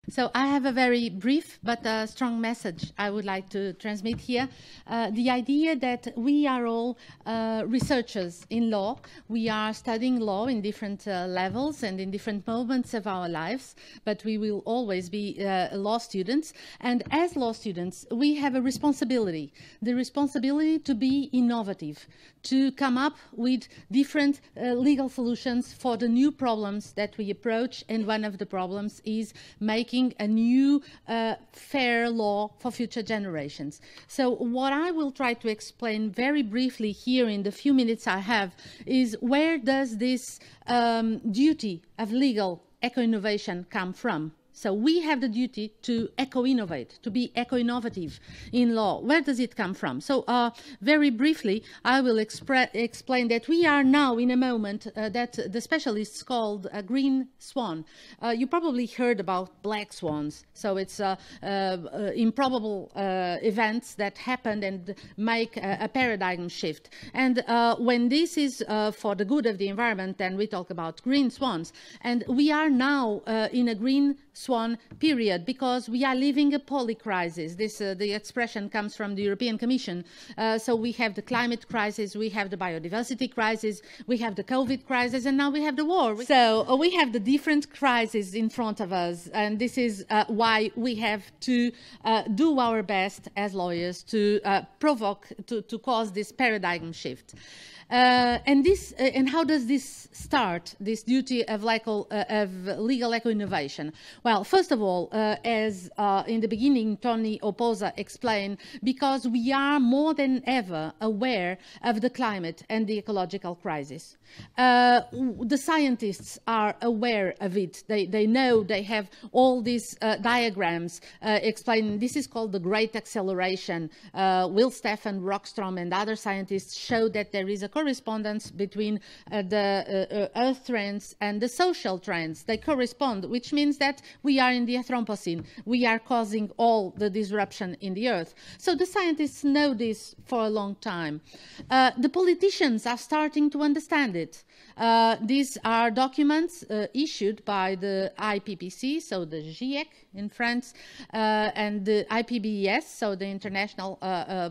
So I have a very brief but strong message I would like to transmit here. The idea that we are all researchers in law. We are studying law in different levels and in different moments of our lives, but we will always be law students. And as law students, we have a responsibility, the responsibility to be innovative, to come up with different legal solutions for the new problems that we approach. And one of the problems is making a new fair law for future generations. So what I will try to explain very briefly here in the few minutes I have is where does this duty of legal eco-innovation come from? So we have the duty to eco-innovate, to be eco-innovative in law. Where does it come from? So very briefly, I will explain that we are now in a moment that the specialists called a green swan. You probably heard about black swans. So it's improbable events that happen and make a paradigm shift. And when this is for the good of the environment, then we talk about green swans. And we are now in a green swan period because we are living a polycrisis. The expression comes from the European Commission. So we have the climate crisis, we have the biodiversity crisis, we have the COVID crisis, and now we have the war. So we have the different crises in front of us, and this is why we have to do our best as lawyers to to cause this paradigm shift. And how does this start, this duty of legal eco-innovation? Well, first of all, as in the beginning Tony Oposa explained, because we are more than ever aware of the climate and the ecological crisis. The scientists are aware of it. They know, they have all these diagrams explaining. This is called the Great Acceleration. Will Stefan, Rockstrom, and other scientists show that there is a correspondence between the Earth trends and the social trends. They correspond, which means that we are in the Anthropocene. We are causing all the disruption in the Earth. So the scientists know this for a long time. The politicians are starting to understand it. These are documents issued by the IPPC, so the GIEC in France, and the IPBES, so the International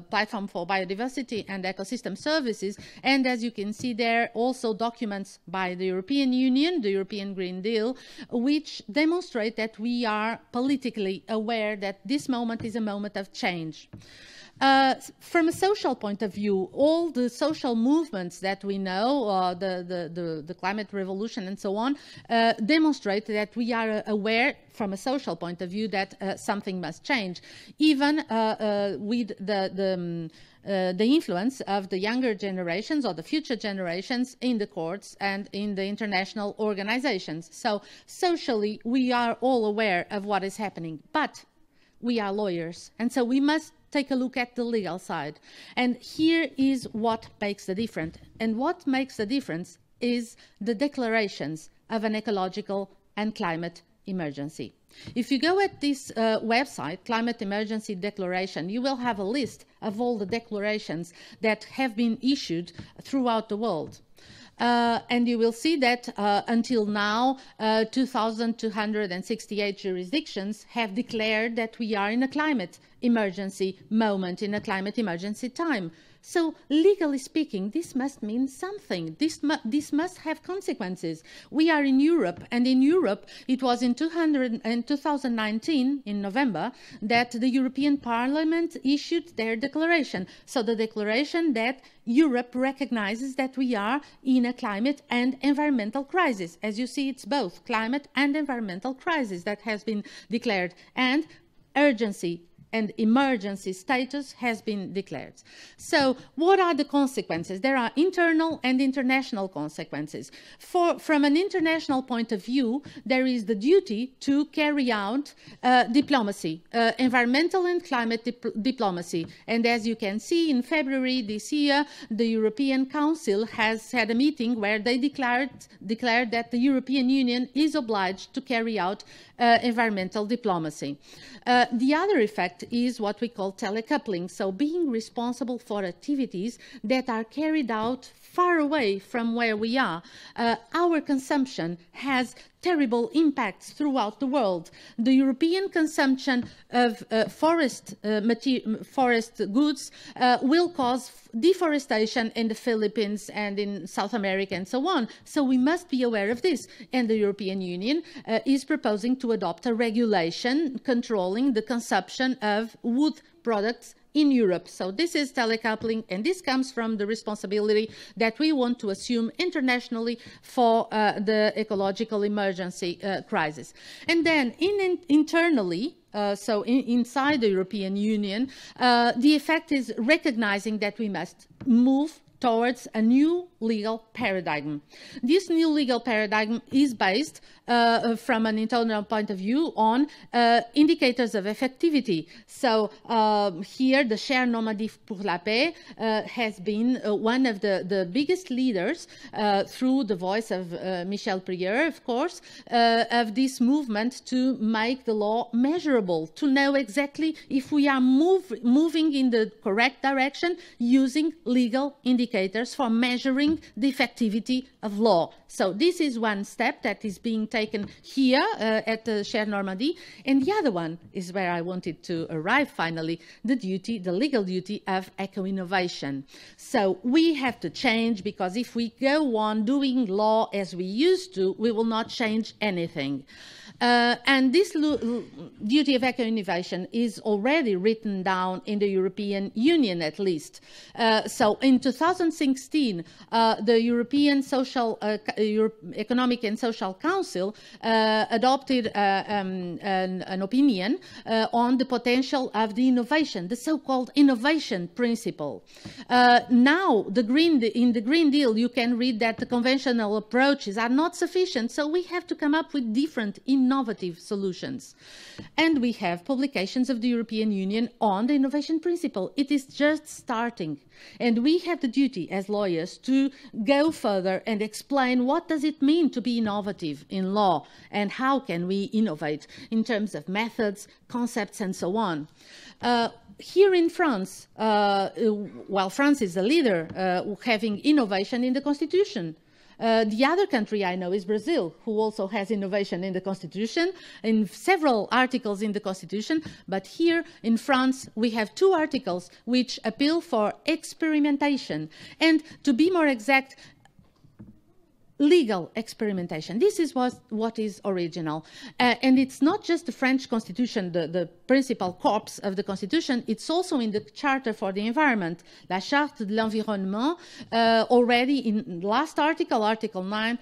Platform for Biodiversity and Ecosystem Services. And as you can see there, also documents by the European Union, the European Green Deal, which demonstrate that we are politically aware that this moment is a moment of change. From a social point of view, all the social movements that we know, the climate revolution and so on, demonstrate that we are aware from a social point of view that something must change, even with the influence of the younger generations or the future generations in the courts and in the international organizations. So socially, we are all aware of what is happening, but we are lawyers, and so we must take a look at the legal side. And here is what makes the difference. And what makes the difference is the declarations of an ecological and climate emergency. If you go at this website, Climate Emergency Declaration, you will have a list of all the declarations that have been issued throughout the world. And you will see that until now, 2,268 jurisdictions have declared that we are in a climate emergency moment, in a climate emergency time. So legally speaking, this must mean something. This must have consequences. We are in Europe, and in Europe, it was in 2019, in November, that the European Parliament issued their declaration. So the declaration that Europe recognizes that we are in a climate and environmental crisis. As you see, it's both climate and environmental crisis that has been declared, and urgency and emergency status has been declared. So what are the consequences? There are internal and international consequences. From an international point of view, there is the duty to carry out diplomacy, environmental and climate diplomacy. And as you can see, in February this year, the European Council has had a meeting where they declared that the European Union is obliged to carry out environmental diplomacy. The other effect is what we call telecoupling, so being responsible for activities that are carried out far away from where we are. Our consumption has terrible impacts throughout the world. The European consumption of forest goods will cause deforestation in the Philippines and in South America and so on. So we must be aware of this. And the European Union is proposing to adopt a regulation controlling the consumption of wood products in Europe. So this is telecoupling, and this comes from the responsibility that we want to assume internationally for the ecological emergency crisis. And then internally, inside the European Union, the effect is recognizing that we must move towards a new legal paradigm. This new legal paradigm is based from an internal point of view on indicators of effectivity. So here the Chaire Normative pour la Paix has been one of the biggest leaders through the voice of Michel Prieur, of course, of this movement to make the law measurable, to know exactly if we are moving in the correct direction using legal indicators for measuring the effectivity of law. So this is one step that is being taken here at the Chaire Normandy. And the other one is where I wanted to arrive finally, the legal duty of eco-innovation. So we have to change, because if we go on doing law as we used to, we will not change anything. And this duty of eco-innovation is already written down in the European Union, at least. So in 2016, the European Economic and Social Council adopted an opinion on the potential of the innovation, the so-called innovation principle. Now, in the Green Deal, you can read that the conventional approaches are not sufficient, so we have to come up with different innovative solutions. And we have publications of the European Union on the innovation principle. It is just starting. And we have the duty as lawyers to go further and explain what does it mean to be innovative in law, and how can we innovate in terms of methods, concepts, and so on. Here in France, while France is a leader having innovation in the Constitution, the other country I know is Brazil, who also has innovation in the Constitution, in several articles in the Constitution. But here in France, we have 2 articles which appeal for experimentation. And to be more exact, legal experimentation. This is what is original. And it's not just the French Constitution, the principal corpus of the Constitution, it's also in the Charter for the Environment, La Charte de l'Environnement, already in last article, Article 9,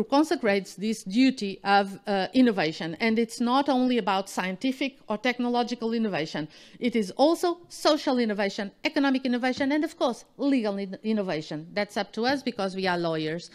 consecrates this duty of innovation. And it's not only about scientific or technological innovation. It is also social innovation, economic innovation, and of course, legal innovation. That's up to us because we are lawyers.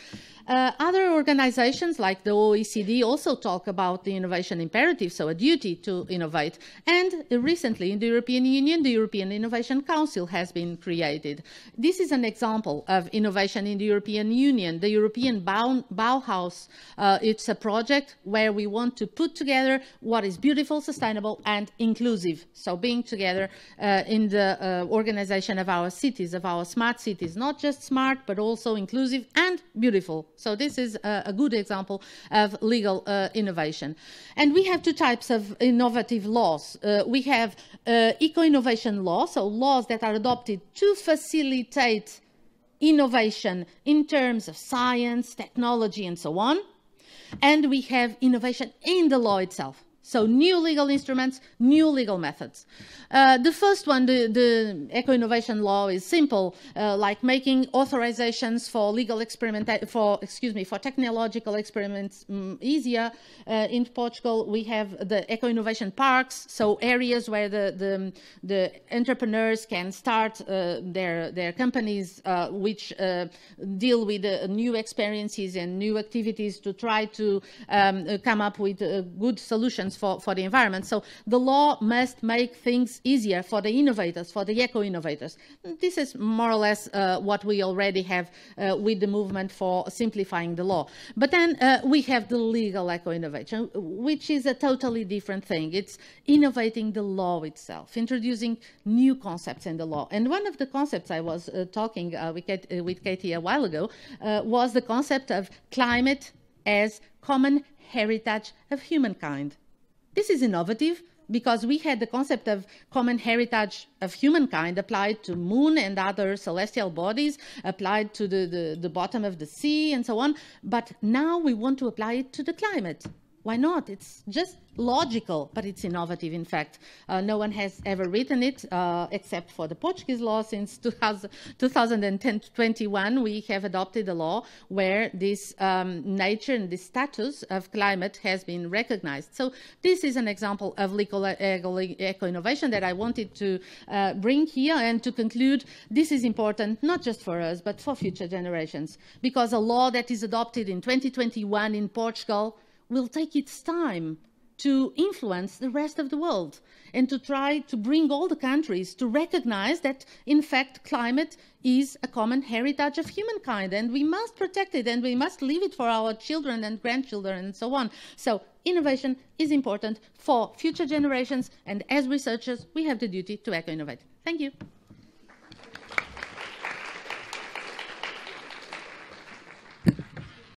Other organizations like the OECD also talk about the innovation imperative, so a duty to innovate. And recently in the European Union, the European Innovation Council has been created. This is an example of innovation in the European Union. The European Bauhaus, it's a project where we want to put together what is beautiful, sustainable, and inclusive. So being together in the organization of our cities, of our smart cities, not just smart, but also inclusive and beautiful. So this is a good example of legal innovation. And we have 2 types of innovative laws. We have eco-innovation laws, so laws that are adopted to facilitate innovation in terms of science, technology, and so on. And we have innovation in the law itself. So new legal instruments, new legal methods. The first one, the eco-innovation law, is simple, like making authorizations for for technological experiments easier. In Portugal, we have the eco-innovation parks, so areas where the entrepreneurs can start their companies, which deal with new experiences and new activities to try to come up with good solutions for the environment. So the law must make things easier for the innovators, for the eco-innovators. This is more or less what we already have with the movement for simplifying the law. But then we have the legal eco-innovation, which is a totally different thing. It's innovating the law itself, introducing new concepts in the law. And one of the concepts I was talking with Katie a while ago was the concept of climate as common heritage of humankind. This is innovative because we had the concept of common heritage of humankind applied to moon and other celestial bodies, applied to the bottom of the sea and so on. But now we want to apply it to the climate. Why not? It's just logical, but it's innovative, in fact. No one has ever written it, except for the Portuguese law. Since 2021, we have adopted a law where this nature and this status of climate has been recognized. So this is an example of legal eco-innovation that I wanted to bring here. And to conclude, this is important not just for us, but for future generations, because a law that is adopted in 2021 in Portugal will take its time to influence the rest of the world and to try to bring all the countries to recognize that, in fact, climate is a common heritage of humankind and we must protect it and we must leave it for our children and grandchildren and so on. So innovation is important for future generations, and as researchers, we have the duty to eco-innovate. Thank you.